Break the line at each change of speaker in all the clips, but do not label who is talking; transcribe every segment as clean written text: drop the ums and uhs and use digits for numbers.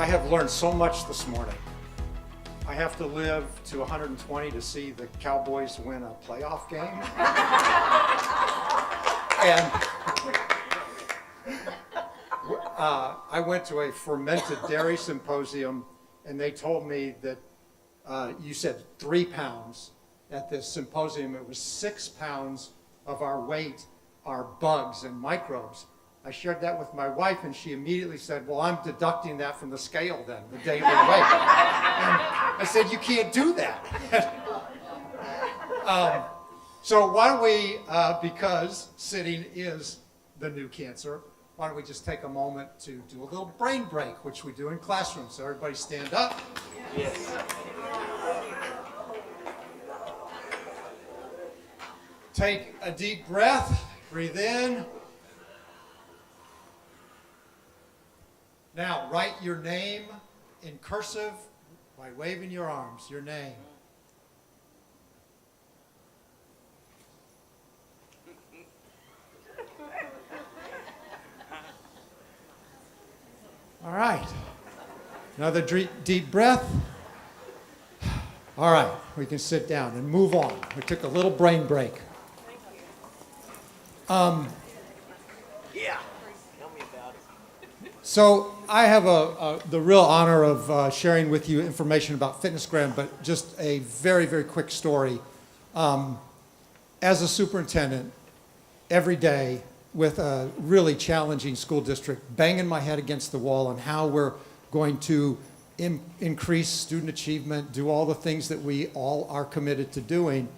I have learned so much this morning. I have to live to 120 to see the Cowboys win a playoff game. And I went to a fermented dairy symposium, and they told me that you said 3 pounds at this symposium. It was 6 pounds of our weight are bugs and microbes. I shared that with my wife, and she immediately said, well, I'm deducting that from the scale then, the daily weight. And I said, you can't do that. So why don't we, because sitting is the new cancer, why don't we just take a moment to do a little brain break, which we do in classrooms. So everybody stand up. Yes. Take a deep breath, breathe in. Now, write your name in cursive by waving your arms, your name. All right. Another deep breath. All right, we can sit down and move on. We took a little brain break.
Yeah. Tell me about it.
So I have the real honor of sharing with you information about FitnessGram, but just a very, very quick story. As a superintendent, every day with a really challenging school district, banging my head against the wall on how we're going to increase student achievement, do all the things that we all are committed to doing.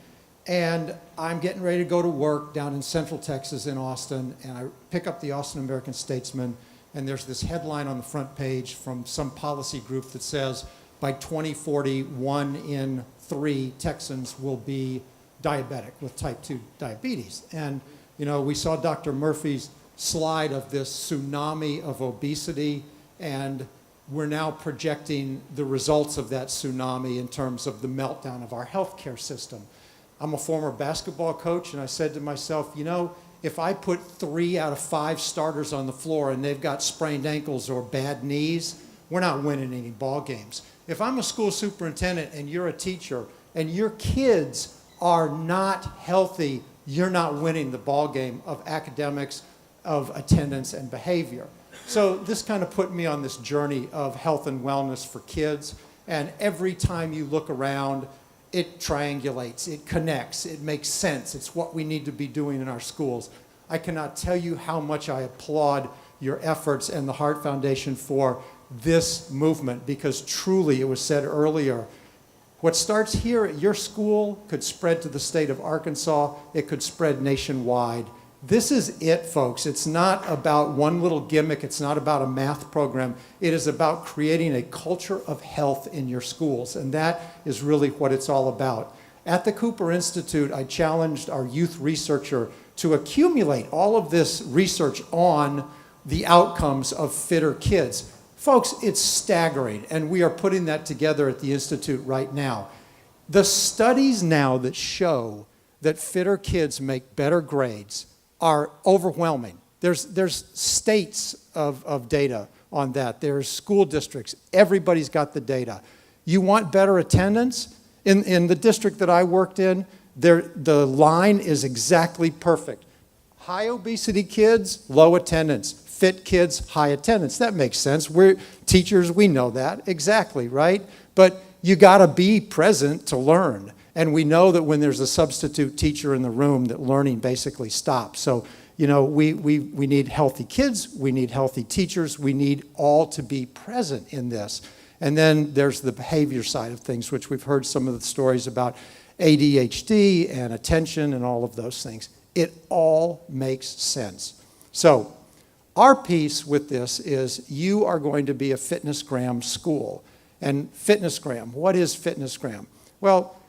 And I'm getting ready to go to work down in Central Texas in Austin, and I pick up the Austin American Statesman, and there's this headline on the front page from some policy group that says, by 2040, 1 in 3 Texans will be diabetic with type 2 diabetes. And, you know, we saw Dr. Murphy's slide of this tsunami of obesity, and we're now projecting the results of that tsunami in terms of the meltdown of our healthcare system. I'm a former basketball coach, and I said to myself, you know, if I put 3 out of 5 starters on the floor and they've got sprained ankles or bad knees, we're not winning any ball games. If I'm a school superintendent and you're a teacher and your kids are not healthy, you're not winning the ball game of academics, of attendance and behavior. So this kind of put me on this journey of health and wellness for kids, and every time you look around, it triangulates, it connects, it makes sense. It's what we need to be doing in our schools. I cannot tell you how much I applaud your efforts and the Heart Foundation for this movement, because truly, it was said earlier, what starts here at your school could spread to the state of Arkansas, it could spread nationwide. This is it, folks. It's not about one little gimmick. It's not about a math program. It is about creating a culture of health in your schools, and that is really what it's all about. At the Cooper Institute, I challenged our youth researcher to accumulate all of this research on the outcomes of fitter kids. Folks, it's staggering, and we are putting that together at the Institute right now. The studies now that show that fitter kids make better grades are overwhelming. There's states of data on that. There's school districts. Everybody's got the data. You want better attendance? In the district that I worked in, the line is exactly perfect. High obesity kids, low attendance. Fit kids, high attendance. That makes sense. We're teachers, we know that. Exactly, right? But you gotta be present to learn. And we know that when there's a substitute teacher in the room, that learning basically stops. So, you know, we need healthy kids, we need healthy teachers, we need all to be present in this. And then there's the behavior side of things, which we've heard some of the stories about ADHD and attention and all of those things. It all makes sense. So, our piece with this is you are going to be a FitnessGram school. And FitnessGram, what is FitnessGram? Well,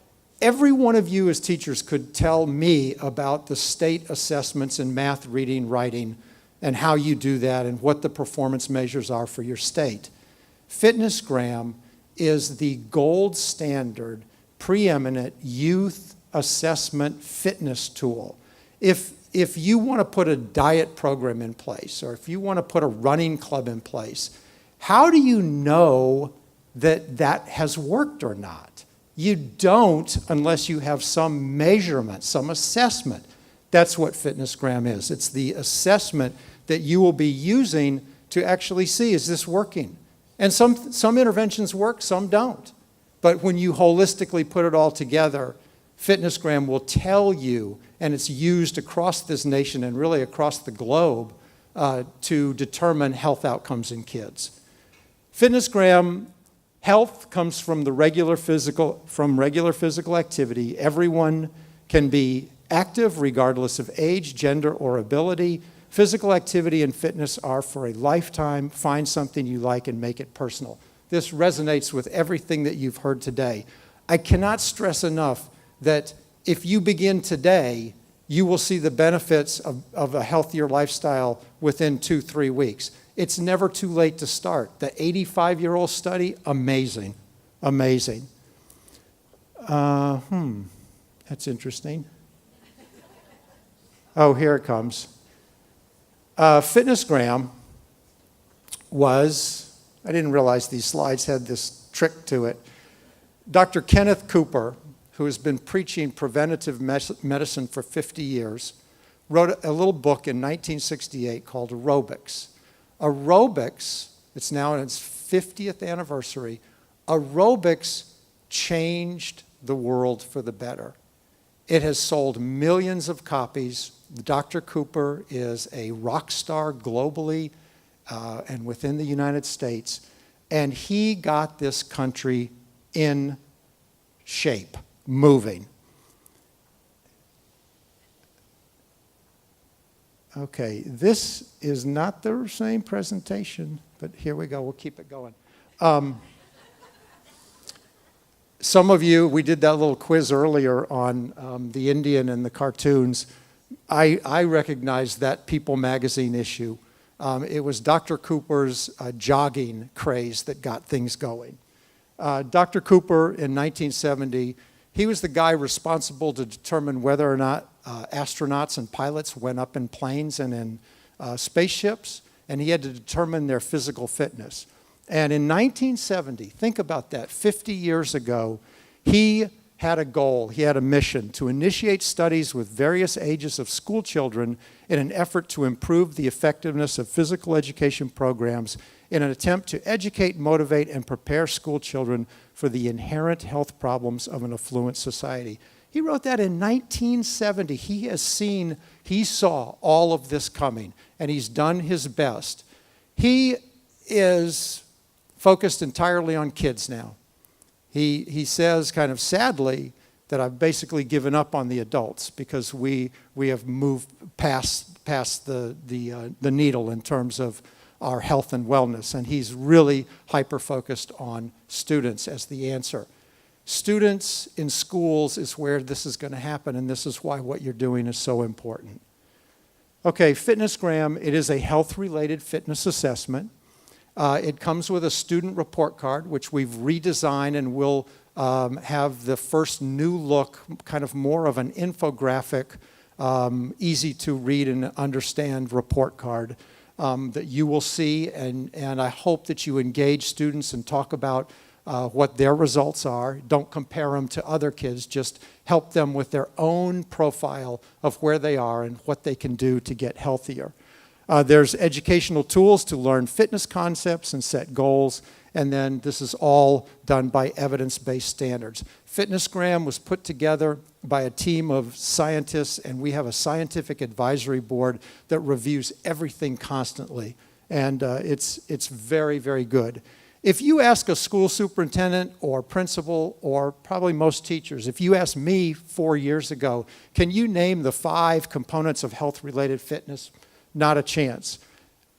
every one of you as teachers could tell me about the state assessments in math, reading, writing, and how you do that and what the performance measures are for your state. FitnessGram is the gold standard, preeminent youth assessment fitness tool. If you want to put a diet program in place, or if you want to put a running club in place, How do you know that that has worked or not? You don't unless you have some measurement, some assessment. That's what FitnessGram is. It's the assessment that you will be using to actually see, is this working? And some interventions work, some don't. But when you holistically put it all together, FitnessGram will tell you, and it's used across this nation and really across the globe to determine health outcomes in kids. FitnessGram health comes from regular physical activity. Everyone can be active regardless of age, gender, or ability. Physical activity and fitness are for a lifetime. Find something you like and make it personal. This resonates with everything that you've heard today. I cannot stress enough that if you begin today, you will see the benefits of a healthier lifestyle within 2-3 weeks. It's never too late to start. The 85-year-old study, amazing, amazing. That's interesting. Oh, here it comes. FitnessGram was, I didn't realize these slides had this trick to it. Dr. Kenneth Cooper, who has been preaching preventative medicine for 50 years, wrote a little book in 1968 called Aerobics. Aerobics, it's now in its 50th anniversary, aerobics changed the world for the better. It has sold millions of copies. Dr. Cooper is a rock star globally and within the United States, and he got this country in shape, moving. Okay, this is not the same presentation, but here we go. We'll keep it going. Some of you, we did that little quiz earlier on the Indian and the cartoons. I recognize that People magazine issue. It was Dr. Cooper's jogging craze that got things going. Dr. Cooper in 1970, he was the guy responsible to determine whether or not astronauts and pilots went up in planes and in spaceships, and he had to determine their physical fitness. And in 1970, think about that, 50 years ago, he had a goal, he had a mission to initiate studies with various ages of school children in an effort to improve the effectiveness of physical education programs in an attempt to educate, motivate, and prepare school children for the inherent health problems of an affluent society. He wrote that in 1970. He saw all of this coming, and he's done his best. He is focused entirely on kids now. He says, kind of sadly, that I've basically given up on the adults because we have moved past the needle in terms of our health and wellness, and he's really hyper-focused on students as the answer. Students in schools is where this is going to happen, and this is why what you're doing is so important. Okay, FitnessGram, it is a health-related fitness assessment. It comes with a student report card, which we've redesigned and will have the first new look, kind of more of an infographic, easy to read and understand report card that you will see. And I hope that you engage students and talk about what their results are. Don't compare them to other kids. Just help them with their own profile of where they are and what they can do to get healthier. There's educational tools to learn fitness concepts and set goals, and then this is all done by evidence-based standards. FitnessGram was put together by a team of scientists, and we have a scientific advisory board that reviews everything constantly, and it's very, very good. If you ask a school superintendent or principal or probably most teachers, if you asked me 4 years ago, can you name the 5 components of health-related fitness? Not a chance.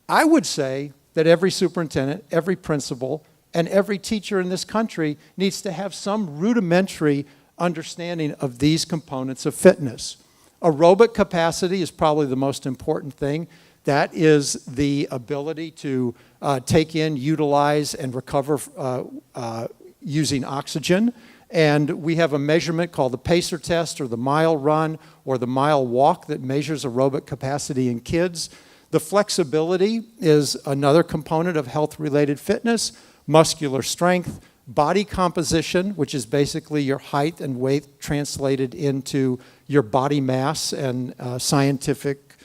I would say that every superintendent, every principal, and every teacher in this country needs to have some rudimentary understanding of these components of fitness. Aerobic capacity is probably the most important thing. That is the ability to take in, utilize, and recover using oxygen. And we have a measurement called the pacer test or the mile run or the mile walk that measures aerobic capacity in kids. The flexibility is another component of health-related fitness, muscular strength, body composition, which is basically your height and weight translated into your body mass and scientific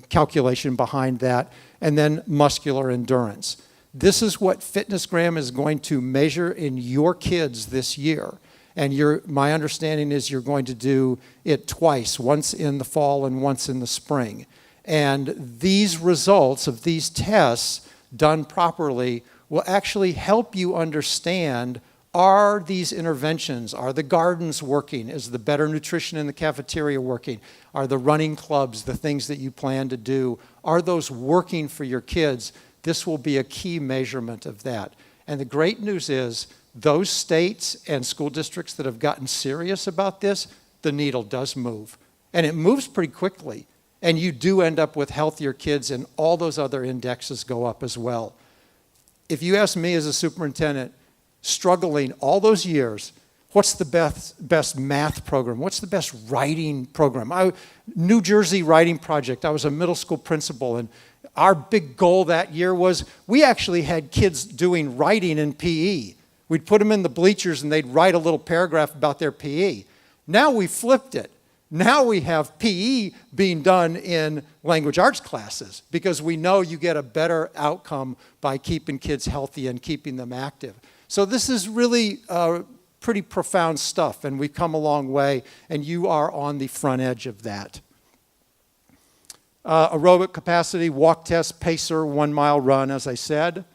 calculation behind that, and then muscular endurance. This is what FitnessGram is going to measure in your kids this year. And my understanding is you're going to do it twice, once in the fall and once in the spring. And these results of these tests done properly will actually help you understand, are these interventions, are the gardens working? Is the better nutrition in the cafeteria working? Are the running clubs, the things that you plan to do, are those working for your kids? This will be a key measurement of that. And the great news is, those states and school districts that have gotten serious about this, the needle does move. And it moves pretty quickly. And you do end up with healthier kids, and all those other indexes go up as well. If you ask me as a superintendent, struggling all those years, what's the best math program? What's the best writing program? New Jersey Writing Project, I was a middle school principal, and our big goal that year was we actually had kids doing writing in PE. We'd put them in the bleachers and they'd write a little paragraph about their PE. Now we flipped it. Now we have PE being done in language arts classes because we know you get a better outcome by keeping kids healthy and keeping them active. So this is really pretty profound stuff, and we've come a long way, and you are on the front edge of that. Aerobic capacity, walk test, pacer, 1 mile run, as I said.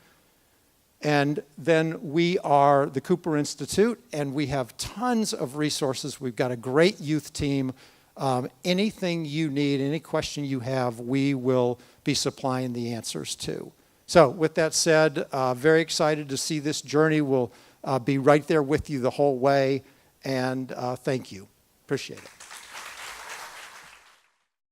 And then we are the Cooper Institute, and we have tons of resources. We've got a great youth team. Anything you need, any question you have, we will be supplying the answers to. So with that said, very excited to see this journey. We'll be right there with you the whole way, and thank you. Appreciate it.